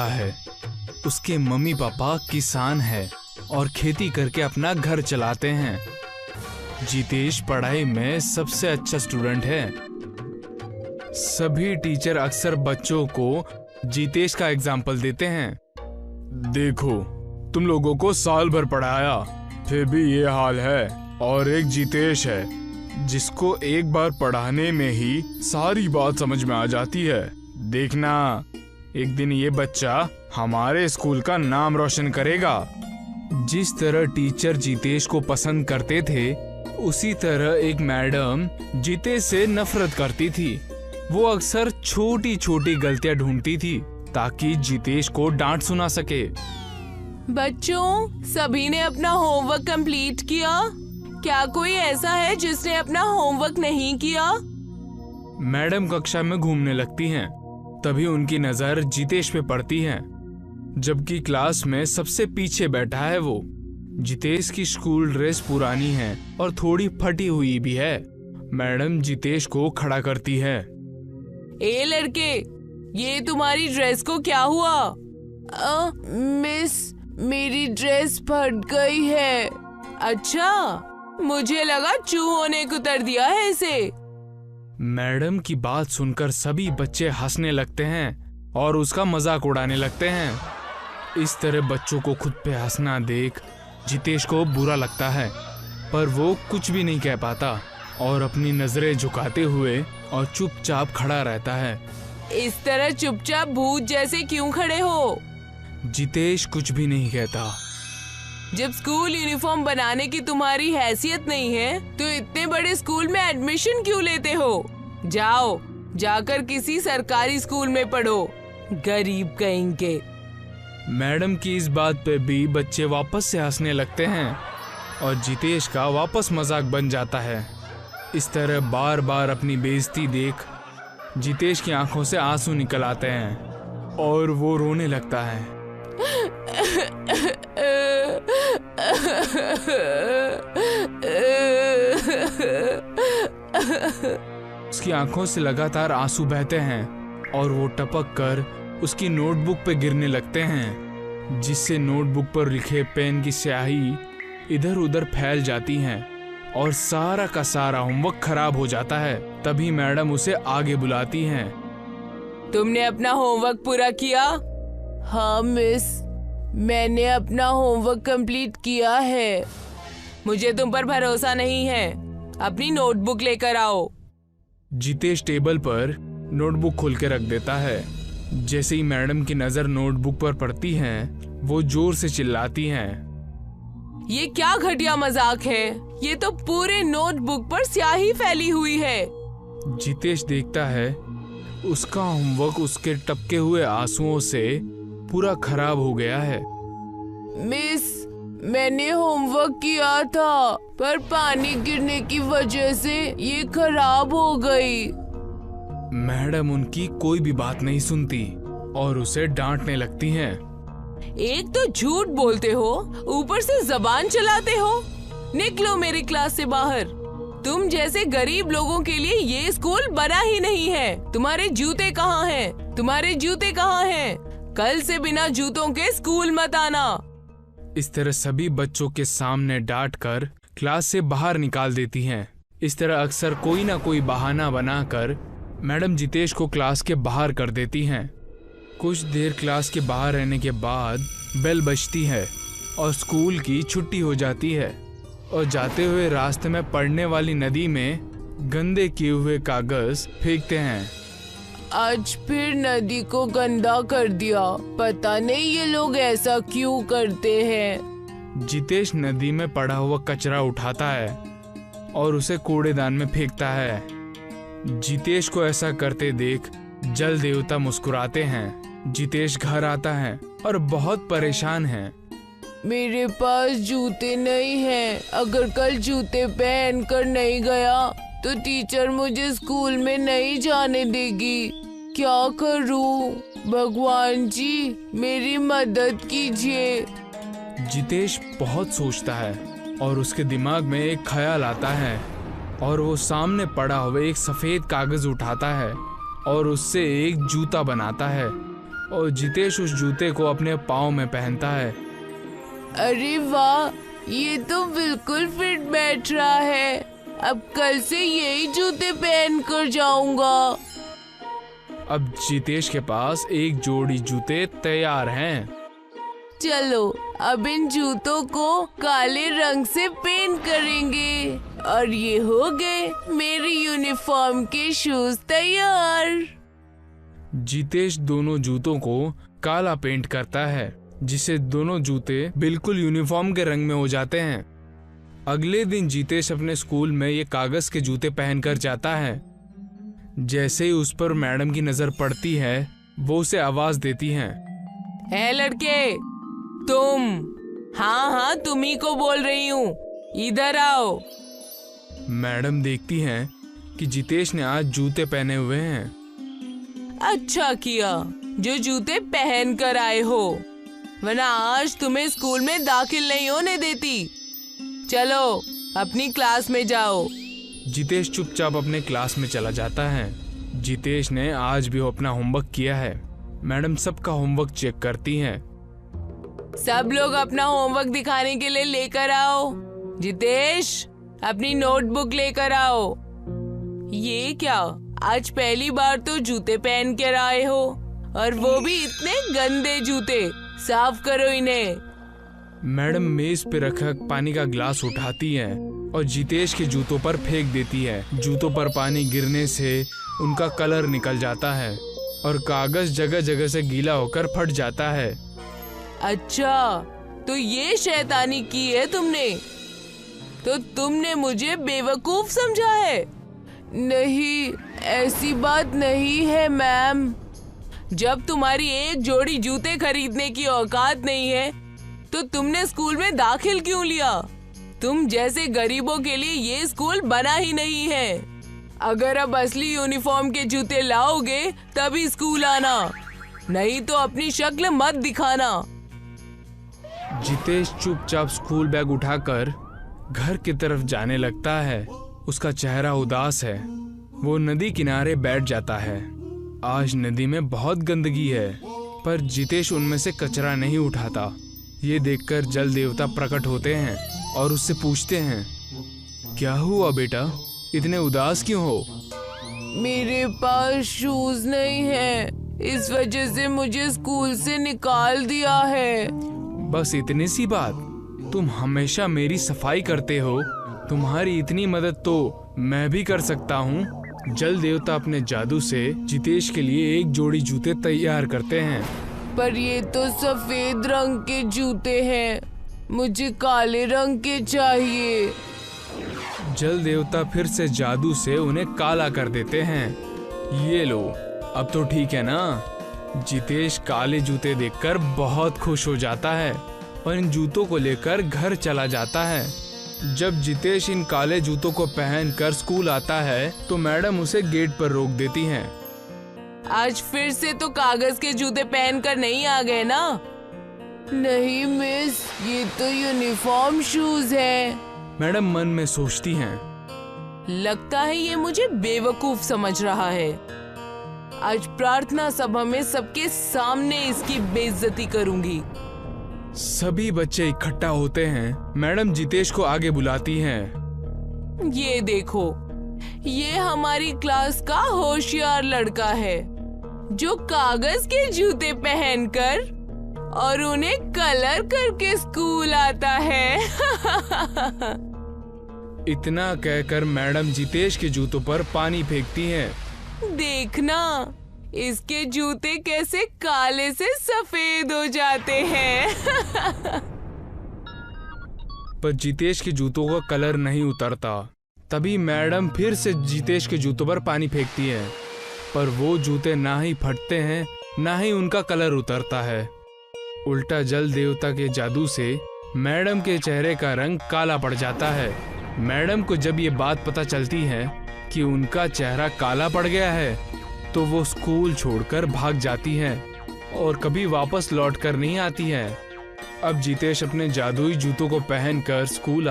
है। उसके mummy papa किसान है और खेती करके अपना घर चलाते हैं। जितेश पढ़ाई में सबसे अच्छा स्टूडेंट है। सभी टीचर अक्सर बच्चों को जितेश का एग्जाम्पल देते हैं। देखो, तुम लोगों को साल भर पढ़ाया, फिर भी ये हाल है। और एक जितेश है जिसको एक बार पढ़ाने में ही सारी बात समझ में आ जाती है। देखना, एक दिन ये बच्चा हमारे स्कूल का नाम रोशन करेगा। जिस तरह टीचर जितेश को पसंद करते थे, उसी तरह एक मैडम जितेश से नफरत करती थी। वो अक्सर छोटी छोटी गलतियां ढूंढती थी ताकि जितेश को डांट सुना सके। बच्चों, सभी ने अपना होमवर्क कंप्लीट किया? क्या कोई ऐसा है जिसने अपना होमवर्क नहीं किया? मैडम कक्षा में घूमने लगती हैं। तभी उनकी नजर जितेश पे पड़ती है, जबकि क्लास में सबसे पीछे बैठा है वो। जितेश की स्कूल ड्रेस पुरानी है और थोड़ी फटी हुई भी है। मैडम जितेश को खड़ा करती है। ए लड़के, ये तुम्हारी ड्रेस को क्या हुआ? मिस, मेरी ड्रेस फट गई है। अच्छा, मुझे लगा चूहों ने कुतर दिया है इसे। मैडम की बात सुनकर सभी बच्चे हंसने लगते हैं और उसका मजाक उड़ाने लगते हैं। इस तरह बच्चों को खुद पे हंसना देख जितेश को बुरा लगता है, पर वो कुछ भी नहीं कह पाता और अपनी नजरें झुकाते हुए और चुपचाप खड़ा रहता है। इस तरह चुपचाप भूत जैसे क्यों खड़े हो? जितेश कुछ भी नहीं कहता। जब स्कूल यूनिफॉर्म बनाने की तुम्हारी हैसियत नहीं है, तो इतने बड़े स्कूल में एडमिशन क्यों लेते हो? जाओ, जाकर किसी सरकारी स्कूल में पढ़ो, गरीब कहेंगे। मैडम की इस बात पे भी बच्चे वापस से हंसने लगते हैं और जितेश का वापस मजाक बन जाता है। इस तरह बार बार अपनी बेइज्जती देख जितेश की आंखों से आंसू निकल आते हैं और वो रोने लगता है। उसकी आंखों से लगातार आंसू बहते हैं और वो टपक कर उसकी नोटबुक पे गिरने लगते हैं, जिससे नोटबुक पर लिखे पेन की स्याही इधर उधर फैल जाती हैं और सारा का सारा होमवर्क खराब हो जाता है। तभी मैडम उसे आगे बुलाती हैं। तुमने अपना होमवर्क पूरा किया? हाँ मिस, मैंने अपना होमवर्क कंप्लीट किया है। मुझे तुम पर भरोसा नहीं है। अपनी नोटबुक लेकर आओ। जितेश टेबल पर नोटबुक खोल के रख देता है। जैसे ही मैडम की नजर नोटबुक पर पड़ती है, वो जोर से चिल्लाती हैं। ये क्या घटिया मजाक है? ये तो पूरे नोटबुक पर स्याही फैली हुई है। जितेश देखता है उसका होमवर्क उसके टपके हुए आंसुओं से पूरा खराब हो गया है। मिस, मैंने होमवर्क किया था, पर पानी गिरने की वजह से ये खराब हो गई। मैडम उनकी कोई भी बात नहीं सुनती और उसे डांटने लगती हैं। एक तो झूठ बोलते हो, ऊपर से जबान चलाते हो। निकलो मेरी क्लास से बाहर। तुम जैसे गरीब लोगों के लिए ये स्कूल बना ही नहीं है। तुम्हारे जूते कहाँ हैं? तुम्हारे जूते कहाँ हैं? कल से बिना जूतों के स्कूल मत आना। इस तरह सभी बच्चों के सामने डांट कर क्लास से बाहर निकाल देती हैं। इस तरह अक्सर कोई ना कोई बहाना बनाकर मैडम जितेश को क्लास के बाहर कर देती हैं। कुछ देर क्लास के बाहर रहने के बाद बेल बजती है और स्कूल की छुट्टी हो जाती है और जाते हुए रास्ते में पड़ने वाली नदी में गंदे किए हुए कागज फेंकते हैं। आज फिर नदी को गंदा कर दिया। पता नहीं ये लोग ऐसा क्यों करते हैं। जितेश नदी में पड़ा हुआ कचरा उठाता है और उसे कूड़ेदान में फेंकता है। जितेश को ऐसा करते देख जल देवता मुस्कुराते हैं। जितेश घर आता है और बहुत परेशान है। मेरे पास जूते नहीं हैं। अगर कल जूते पहन कर नहीं गया तो टीचर मुझे स्कूल में नहीं जाने देगी। क्या करूं? भगवान जी, मेरी मदद कीजिए। जितेश बहुत सोचता है और उसके दिमाग में एक ख्याल आता है और वो सामने पड़ा हुआ एक सफेद कागज उठाता है और उससे एक जूता बनाता है। और जितेश उस जूते को अपने पाँव में पहनता है। अरे वाह, ये तो बिल्कुल फिट बैठ रहा है। अब कल से यही जूते पहन कर जाऊंगा। अब जितेश के पास एक जोड़ी जूते तैयार हैं। चलो अब इन जूतों को काले रंग से पेंट करेंगे और ये हो गए मेरी यूनिफॉर्म के शूज तैयार। जितेश दोनों जूतों को काला पेंट करता है, जिससे दोनों जूते बिल्कुल यूनिफॉर्म के रंग में हो जाते हैं। अगले दिन जितेश अपने स्कूल में ये कागज के जूते पहनकर जाता है। जैसे ही उस पर मैडम की नजर पड़ती है, वो उसे आवाज देती हैं। है लड़के, तुम? हाँ, तुम ही को बोल रही हूँ, इधर आओ। मैडम देखती हैं कि जितेश ने आज जूते पहने हुए हैं। अच्छा किया जो जूते पहन कर आए हो, वरना आज तुम्हें स्कूल में दाखिल नहीं होने देती। चलो अपनी क्लास में जाओ। जितेश चुपचाप अपने क्लास में चला जाता है। जितेश ने आज भी अपना होमवर्क किया है। मैडम सबका होमवर्क चेक करती हैं। सब लोग अपना होमवर्क दिखाने के लिए लेकर आओ। जितेश, अपनी नोटबुक लेकर आओ। ये क्या, आज पहली बार तो जूते पहन कर आए हो, और वो भी इतने गंदे जूते। साफ करो इन्हें। मैडम मेज पे रखा पानी का गिलास उठाती है और जितेश के जूतों पर फेंक देती है। जूतों पर पानी गिरने से उनका कलर निकल जाता है और कागज जगह जगह से गीला होकर फट जाता है। अच्छा, तो ये शैतानी की है तुमने? तो तुमने मुझे बेवकूफ समझा है? नहीं, ऐसी बात नहीं है मैम। जब तुम्हारी एक जोड़ी जूते खरीदने की औकात नहीं है, तो तुमने स्कूल में दाखिल क्यों लिया? तुम जैसे गरीबों के लिए ये स्कूल बना ही नहीं है। अगर अब असली यूनिफॉर्म के जूते लाओगे तभी स्कूल आना, नहीं तो अपनी शक्ल मत दिखाना। जितेश चुपचाप स्कूल बैग उठाकर घर की तरफ जाने लगता है। उसका चेहरा उदास है। वो नदी किनारे बैठ जाता है। आज नदी में बहुत गंदगी है, पर जितेश उनमें से कचरा नहीं उठाता। ये देखकर जल देवता प्रकट होते हैं और उससे पूछते हैं, क्या हुआ बेटा, इतने उदास क्यों हो? मेरे पास शूज नहीं है, इस वजह से मुझे स्कूल से निकाल दिया है। बस इतनी सी बात? तुम हमेशा मेरी सफाई करते हो, तुम्हारी इतनी मदद तो मैं भी कर सकता हूँ। जल देवता अपने जादू से जितेश के लिए एक जोड़ी जूते तैयार करते हैं। पर ये तो सफेद रंग के जूते हैं, मुझे काले रंग के चाहिए। जल देवता फिर से जादू से उन्हें काला कर देते हैं। ये लो, अब तो ठीक है ना? जितेश काले जूते देखकर बहुत खुश हो जाता है और इन जूतों को लेकर घर चला जाता है। जब जितेश इन काले जूतों को पहनकर स्कूल आता है तो मैडम उसे गेट पर रोक देती हैं। आज फिर से तो कागज के जूते पहनकर नहीं आ गए ना? नहीं मिस, ये तो यूनिफॉर्म शूज है। मैडम मन में सोचती हैं, लगता है ये मुझे बेवकूफ समझ रहा है। आज प्रार्थना सभा में सबके सामने इसकी बेइज्जती करूंगी। सभी बच्चे इकट्ठा होते हैं। मैडम जितेश को आगे बुलाती हैं। ये देखो, ये हमारी क्लास का होशियार लड़का है जो कागज के जूते पहनकर और उन्हें कलर करके स्कूल आता है। इतना कहकर मैडम जितेश के जूतों पर पानी फेंकती हैं। देखना, इसके जूते कैसे काले से सफेद हो जाते हैं। पर जितेश के जूतों का कलर नहीं उतरता। तभी मैडम फिर से जितेश के जूतों पर पानी फेंकती है, पर वो जूते ना ही फटते हैं ना ही उनका कलर उतरता है। उल्टा जल देवता के जादू से मैडम के चेहरे का रंग काला पड़ जाता है। मैडम को जब ये बात पता चलती है कि उनका चेहरा काला पड़ गया है, तो वो स्कूल छोड़कर भाग जाती हैं और कभी वापस लौट कर नहीं आती हैं। अब जितेश अपने जादुई जूतों को पहनकर स्कूल